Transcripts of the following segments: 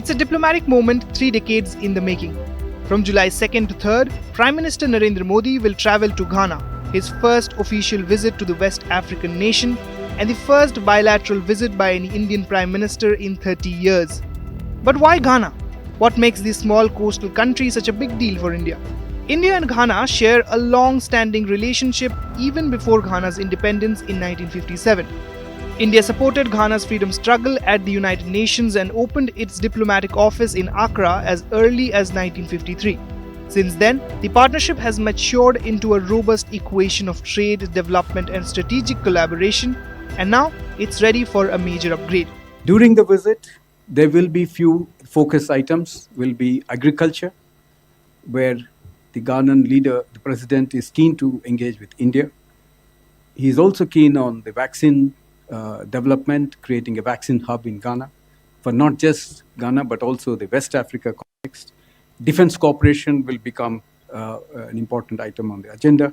It's a diplomatic moment 3 decades in the making. From July 2nd to 3rd, Prime Minister Narendra Modi will travel to Ghana, his first official visit to the West African nation and the first bilateral visit by an Indian Prime Minister in 30 years. But why Ghana? What makes this small coastal country such a big deal for India? India and Ghana share a long-standing relationship even before Ghana's independence in 1957. India supported Ghana's freedom struggle at the United Nations and opened its diplomatic office in Accra as early as 1953. Since then, the partnership has matured into a robust equation of trade, development and strategic collaboration, and now it's ready for a major upgrade. During the visit, there will be few focus items. Will be agriculture, where the Ghanaian leader, the president, is keen to engage with India. He is also keen on the vaccine development, creating a vaccine hub in Ghana for not just Ghana but also the West Africa context. Defense cooperation will become an important item on the agenda,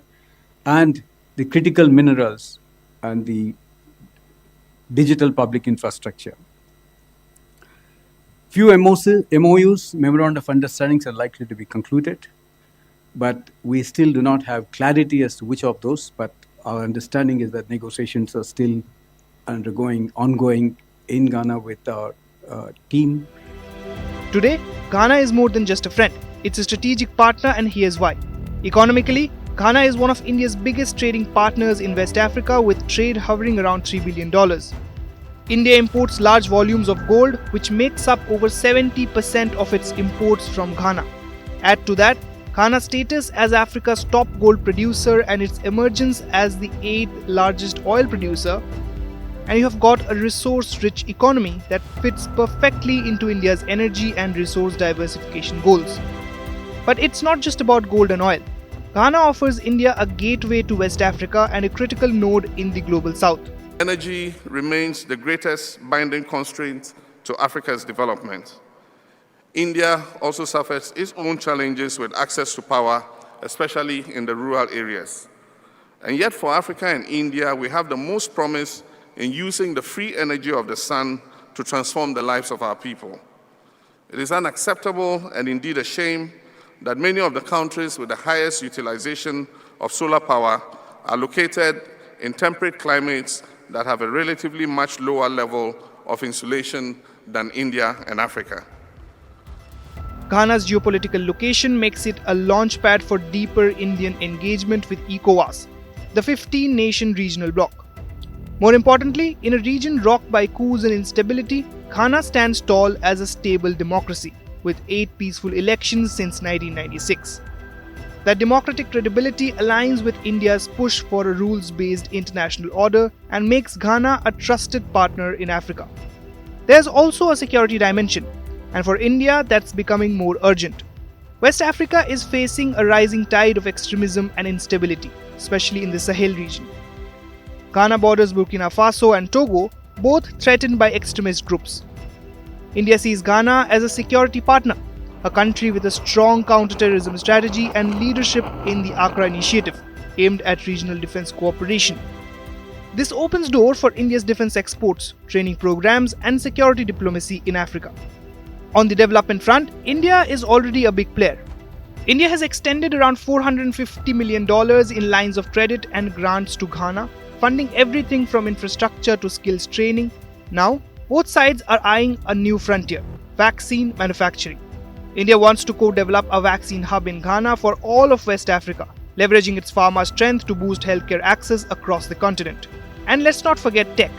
and the critical minerals and the digital public infrastructure. Few MOUs, Memorandum of Understandings, are likely to be concluded, but we still do not have clarity as to which of those, but our understanding is that negotiations are still ongoing in Ghana with our team. Today, Ghana is more than just a friend. It's a strategic partner, and here's why. Economically, Ghana is one of India's biggest trading partners in West Africa, with trade hovering around $3 billion. India imports large volumes of gold, which makes up over 70% of its imports from Ghana. Add to that Ghana's status as Africa's top gold producer and its emergence as the 8th largest oil producer, and you have got a resource-rich economy that fits perfectly into India's energy and resource diversification goals. But it's not just about gold and oil. Ghana offers India a gateway to West Africa and a critical node in the global south. Energy remains the greatest binding constraint to Africa's development. India also suffers its own challenges with access to power, especially in the rural areas. And yet for Africa and India, we have the most promise in using the free energy of the sun to transform the lives of our people. It is unacceptable and indeed a shame that many of the countries with the highest utilization of solar power are located in temperate climates that have a relatively much lower level of insulation than India and Africa. Ghana's geopolitical location makes it a launchpad for deeper Indian engagement with ECOWAS, the 15-nation regional bloc. More importantly, in a region rocked by coups and instability, Ghana stands tall as a stable democracy, with 8 peaceful elections since 1996. That democratic credibility aligns with India's push for a rules-based international order and makes Ghana a trusted partner in Africa. There's also a security dimension, and for India that's becoming more urgent. West Africa is facing a rising tide of extremism and instability, especially in the Sahel region. Ghana borders Burkina Faso and Togo, both threatened by extremist groups. India sees Ghana as a security partner, a country with a strong counterterrorism strategy and leadership in the Accra initiative, aimed at regional defense cooperation. This opens doors for India's defense exports, training programs, and security diplomacy in Africa. On the development front, India is already a big player. India has extended around $450 million in lines of credit and grants to Ghana, funding everything from infrastructure to skills training. Now, both sides are eyeing a new frontier: vaccine manufacturing. India wants to co-develop a vaccine hub in Ghana for all of West Africa, leveraging its pharma strength to boost healthcare access across the continent. And let's not forget tech.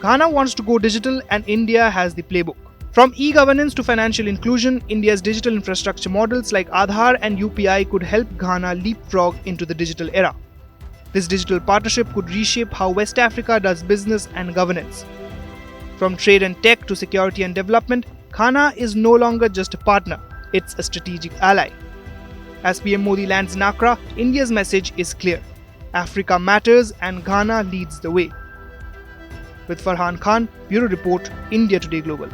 Ghana wants to go digital, and India has the playbook. From e-governance to financial inclusion, India's digital infrastructure models like Aadhaar and UPI could help Ghana leapfrog into the digital era. This digital partnership could reshape how West Africa does business and governance. From trade and tech to security and development, Ghana is no longer just a partner, it's a strategic ally. As PM Modi lands in Accra, India's message is clear: Africa matters and Ghana leads the way. With Farhan Khan, Bureau Report, India Today Global.